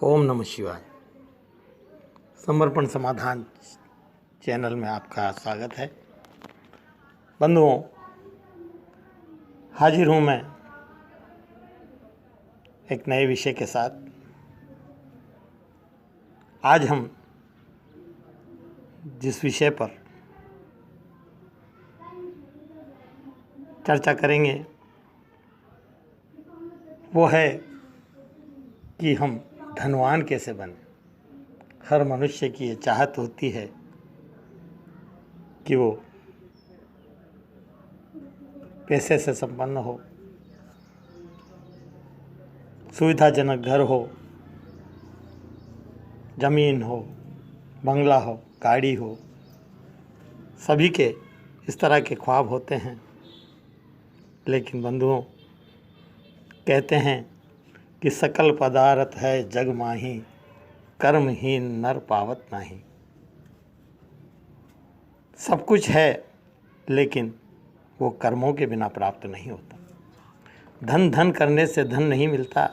ओम नमः शिवाय। समर्पण समाधान चैनल में आपका स्वागत है। बंधुओं, हाजिर हूँ मैं एक नए विषय के साथ। आज हम जिस विषय पर चर्चा करेंगे वो है कि हम धनवान कैसे बने। हर मनुष्य की ये चाहत होती है कि वो पैसे से संपन्न हो, सुविधाजनक घर हो, ज़मीन हो, बंगला हो, गाड़ी हो। सभी के इस तरह के ख्वाब होते हैं। लेकिन बंधुओं, कहते हैं कि सकल पदार्थ है जग माही, कर्महीन नर पावत नाही। सब कुछ है लेकिन वो कर्मों के बिना प्राप्त नहीं होता। धन करने से धन नहीं मिलता।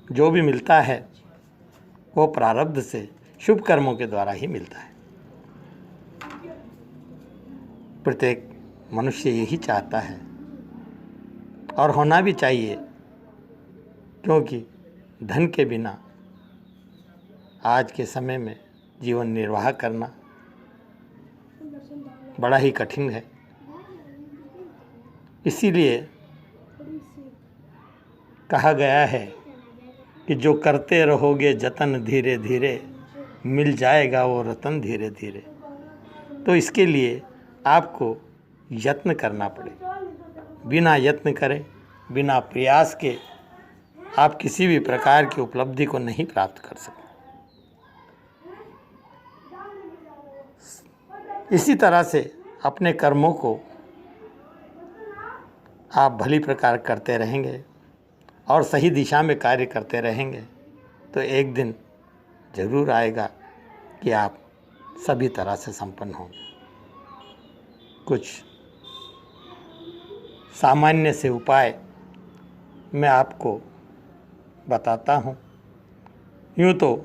जो भी मिलता है वो प्रारब्ध से शुभ कर्मों के द्वारा ही मिलता है। प्रत्येक मनुष्य यही चाहता है और होना भी चाहिए, क्योंकि धन के बिना आज के समय में जीवन निर्वाह करना बड़ा ही कठिन है। इसीलिए कहा गया है कि जो करते रहोगे जतन धीरे धीरे, मिल जाएगा वो रतन धीरे धीरे। तो इसके लिए आपको यत्न करना पड़ेगा। बिना यत्न करे, बिना प्रयास के आप किसी भी प्रकार की उपलब्धि को नहीं प्राप्त कर सकते। इसी तरह से अपने कर्मों को आप भली प्रकार करते रहेंगे और सही दिशा में कार्य करते रहेंगे तो एक दिन जरूर आएगा कि आप सभी तरह से संपन्न होंगे। कुछ सामान्य से उपाय मैं आपको बताता हूँ। यूँ तो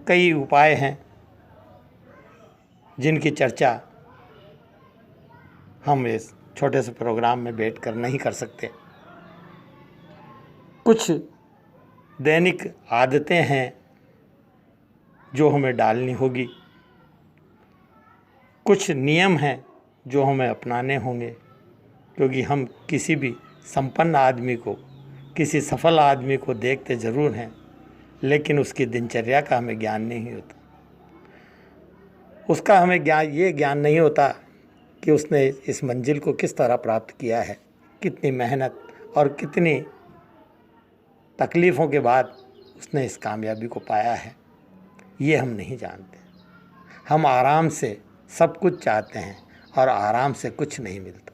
कई उपाय हैं जिनकी चर्चा हम इस छोटे से प्रोग्राम में बैठकर नहीं कर सकते। कुछ दैनिक आदतें हैं जो हमें डालनी होगी। कुछ नियम हैं जो हमें अपनाने होंगे, क्योंकि हम किसी भी संपन्न आदमी को, किसी सफल आदमी को देखते ज़रूर हैं, लेकिन उसकी दिनचर्या का हमें ज्ञान नहीं होता। उसका हमें ये ज्ञान नहीं होता कि उसने इस मंजिल को किस तरह प्राप्त किया है, कितनी मेहनत और कितनी तकलीफ़ों के बाद उसने इस कामयाबी को पाया है। ये हम नहीं जानते। हम आराम से सब कुछ चाहते हैं और आराम से कुछ नहीं मिलता।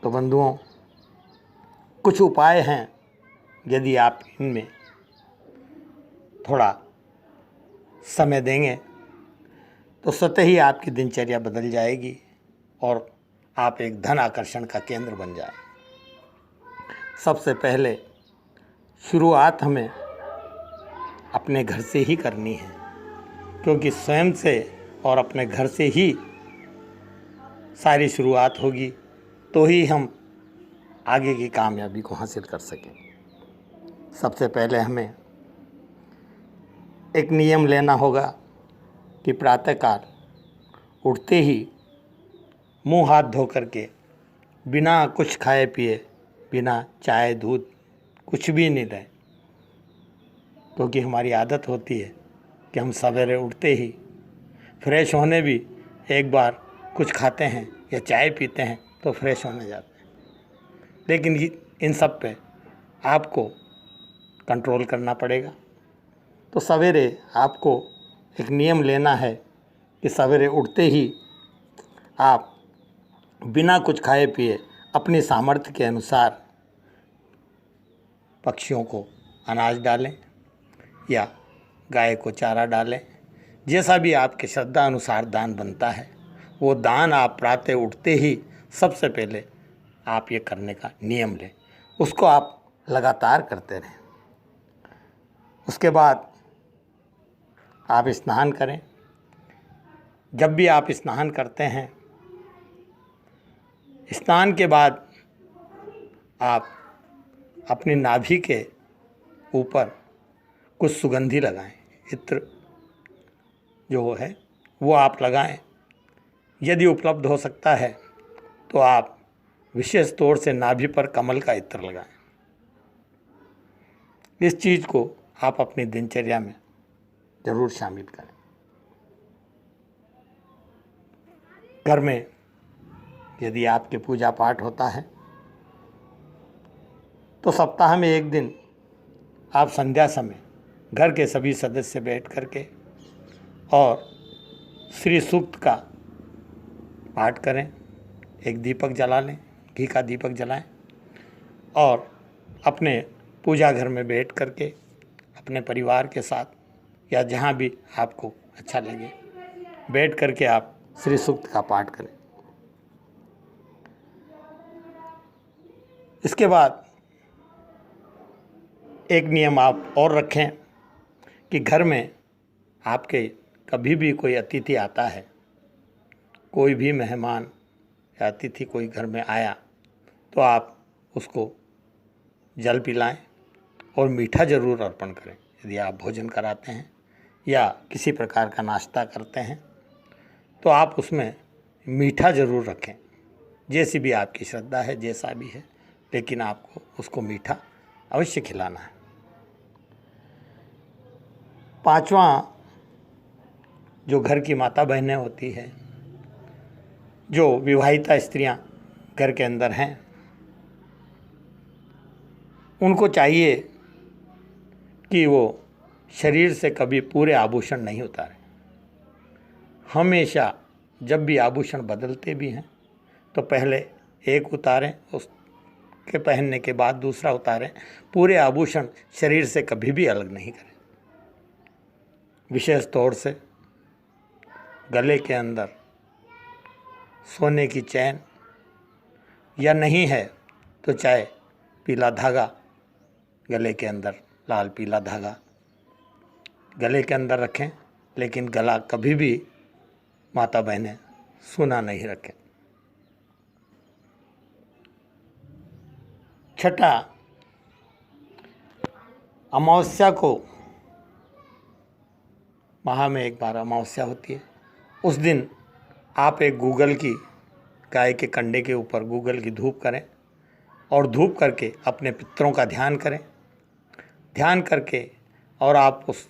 तो बंधुओं, कुछ उपाय हैं, यदि आप इनमें थोड़ा समय देंगे तो स्वतः ही आपकी दिनचर्या बदल जाएगी और आप एक धन आकर्षण का केंद्र बन जाए। सबसे पहले शुरुआत हमें अपने घर से ही करनी है, क्योंकि स्वयं से और अपने घर से ही सारी शुरुआत होगी तो ही हम आगे की कामयाबी को हासिल कर सकेंगे। सबसे पहले हमें एक नियम लेना होगा कि प्रातःकाल उठते ही मुंह हाथ धो करके, बिना कुछ खाए पिए, बिना चाय दूध कुछ भी नहीं लें, क्योंकि हमारी आदत होती है कि हम सवेरे उठते ही फ्रेश होने भी एक बार कुछ खाते हैं या चाय पीते हैं तो फ्रेश होने जाते हैं। लेकिन इन सब पे आपको कंट्रोल करना पड़ेगा। तो सवेरे आपको एक नियम लेना है कि सवेरे उठते ही आप बिना कुछ खाए पिए अपनी सामर्थ्य के अनुसार पक्षियों को अनाज डालें या गाय को चारा डालें। जैसा भी आपके श्रद्धा अनुसार दान बनता है, वो दान आप प्रातः उठते ही सबसे पहले आप ये करने का नियम लें। उसको आप लगातार करते रहें। उसके बाद आप स्नान करें। जब भी आप स्नान करते हैं, स्नान के बाद आप अपनी नाभि के ऊपर कुछ सुगंधी लगाएं, इत्र जो है वो आप लगाएं। यदि उपलब्ध हो सकता है तो आप विशेष तौर से नाभि पर कमल का इत्र लगाएं। इस चीज़ को आप अपनी दिनचर्या में ज़रूर शामिल करें। घर में यदि आपके पूजा पाठ होता है तो सप्ताह में एक दिन आप संध्या समय घर के सभी सदस्य बैठ करके और श्री सूक्त का पाठ करें। एक दीपक जला लें, घी का दीपक जलाएं और अपने पूजा घर में बैठ करके अपने परिवार के साथ या जहाँ भी आपको अच्छा लगे बैठ करके आप श्री सूक्त का पाठ करें। इसके बाद एक नियम आप और रखें कि घर में आपके कभी भी कोई अतिथि आता है, कोई भी मेहमान या अतिथि कोई घर में आया तो आप उसको जल पिलाएं और मीठा ज़रूर अर्पण करें। यदि आप भोजन कराते हैं या किसी प्रकार का नाश्ता करते हैं तो आप उसमें मीठा ज़रूर रखें। जैसी भी आपकी श्रद्धा है, जैसा भी है, लेकिन आपको उसको मीठा अवश्य खिलाना है। पांचवा, जो घर की माता बहनें होती हैं, जो विवाहिता स्त्रियां घर के अंदर हैं, उनको चाहिए कि वो शरीर से कभी पूरे आभूषण नहीं उतारें। हमेशा जब भी आभूषण बदलते भी हैं तो पहले एक उतारें, उसके पहनने के बाद दूसरा उतारें। पूरे आभूषण शरीर से कभी भी अलग नहीं करें। विशेष तौर से गले के अंदर सोने की चैन या नहीं है तो चाहे पीला धागा, गले के अंदर लाल पीला धागा गले के अंदर रखें, लेकिन गला कभी भी माता बहनें सूना नहीं रखें। छठा, अमावस्या को, माह में एक बार अमावस्या होती है, उस दिन आप एक गूगल की, गाय के कंडे के ऊपर गूगल की धूप करें और धूप करके अपने पितरों का ध्यान करें। ध्यान करके और आप उस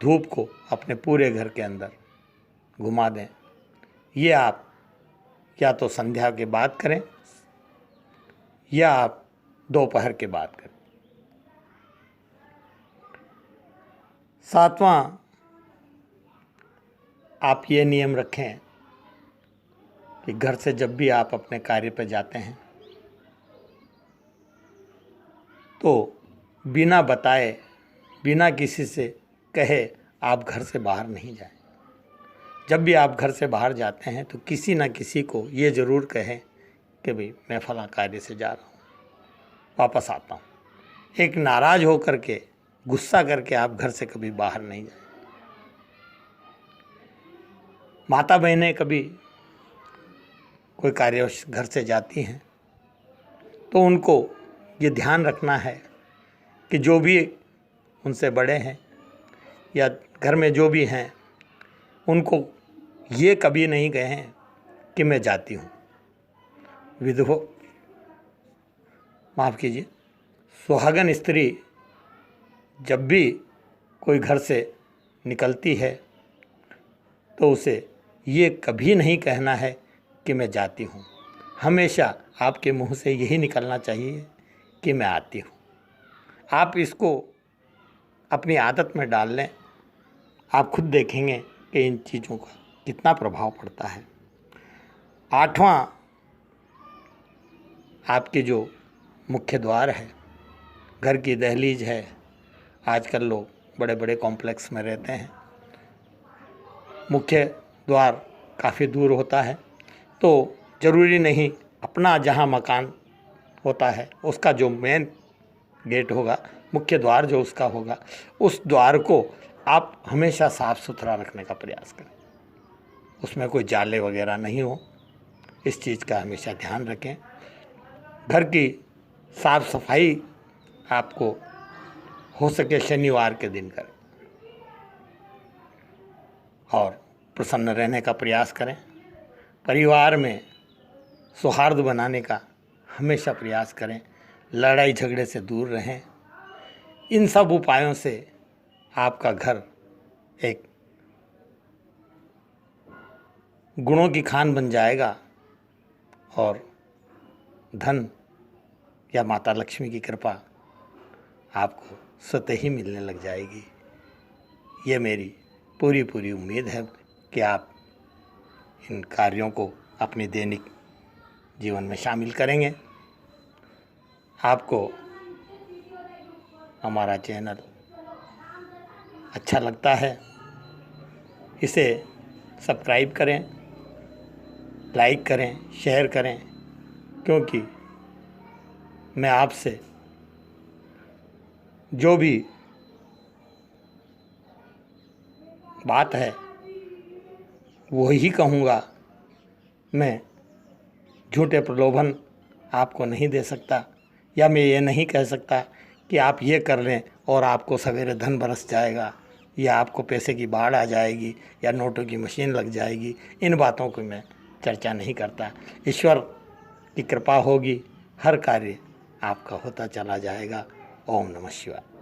धूप को अपने पूरे घर के अंदर घुमा दें। ये आप या तो संध्या के बाद करें या आप दोपहर के बाद करें। सातवां, आप ये नियम रखें कि घर से जब भी आप अपने कार्य पर जाते हैं तो बिना बताए, बिना किसी से कहे आप घर से बाहर नहीं जाएं। जब भी आप घर से बाहर जाते हैं तो किसी न किसी को ये ज़रूर कहें कि भाई मैं फलां कार्य से जा रहा हूँ, वापस आता हूँ। एक नाराज़ हो करके, गुस्सा करके आप घर से कभी बाहर नहीं जाएं। माता बहनें कभी कोई कार्यवश घर से जाती हैं तो उनको ये ध्यान रखना है कि जो भी उनसे बड़े हैं या घर में जो भी हैं, उनको ये कभी नहीं कहें कि मैं जाती हूँ। विधवा, माफ़ कीजिए, सुहागन स्त्री जब भी कोई घर से निकलती है तो उसे ये कभी नहीं कहना है कि मैं जाती हूँ। हमेशा आपके मुंह से यही निकलना चाहिए कि मैं आती हूँ। आप इसको अपनी आदत में डाल लें, आप खुद देखेंगे कि इन चीज़ों का कितना प्रभाव पड़ता है। आठवां, आपके जो मुख्य द्वार है, घर की दहलीज है, आजकल लोग बड़े बड़े कॉम्प्लेक्स में रहते हैं, मुख्य द्वार काफ़ी दूर होता है तो ज़रूरी नहीं अपना जहाँ मकान होता है उसका जो मेन गेट होगा मुख्य द्वार जो उसका होगा, उस द्वार को आप हमेशा साफ़ सुथरा रखने का प्रयास करें। उसमें कोई जाले वगैरह नहीं हो, इस चीज़ का हमेशा ध्यान रखें। घर की साफ सफाई आपको हो सके शनिवार के दिन करें और प्रसन्न रहने का प्रयास करें। परिवार में सौहार्द बनाने का हमेशा प्रयास करें। लड़ाई झगड़े से दूर रहें। इन सब उपायों से आपका घर एक गुणों की खान बन जाएगा और धन या माता लक्ष्मी की कृपा आपको स्वतः ही मिलने लग जाएगी। ये मेरी पूरी उम्मीद है कि आप इन कार्यों को अपने दैनिक जीवन में शामिल करेंगे। आपको हमारा चैनल अच्छा लगता है, इसे सब्सक्राइब करें, लाइक करें, शेयर करें, क्योंकि मैं आपसे जो भी बात है वो ही कहूँगा। मैं झूठे प्रलोभन आपको नहीं दे सकता, या मैं ये नहीं कह सकता कि आप ये कर लें और आपको सवेरे धन बरस जाएगा, या आपको पैसे की बाढ़ आ जाएगी, या नोटों की मशीन लग जाएगी। इन बातों को मैं चर्चा नहीं करता। ईश्वर की कृपा होगी, हर कार्य आपका होता चला जाएगा। ओम नमः शिवाय।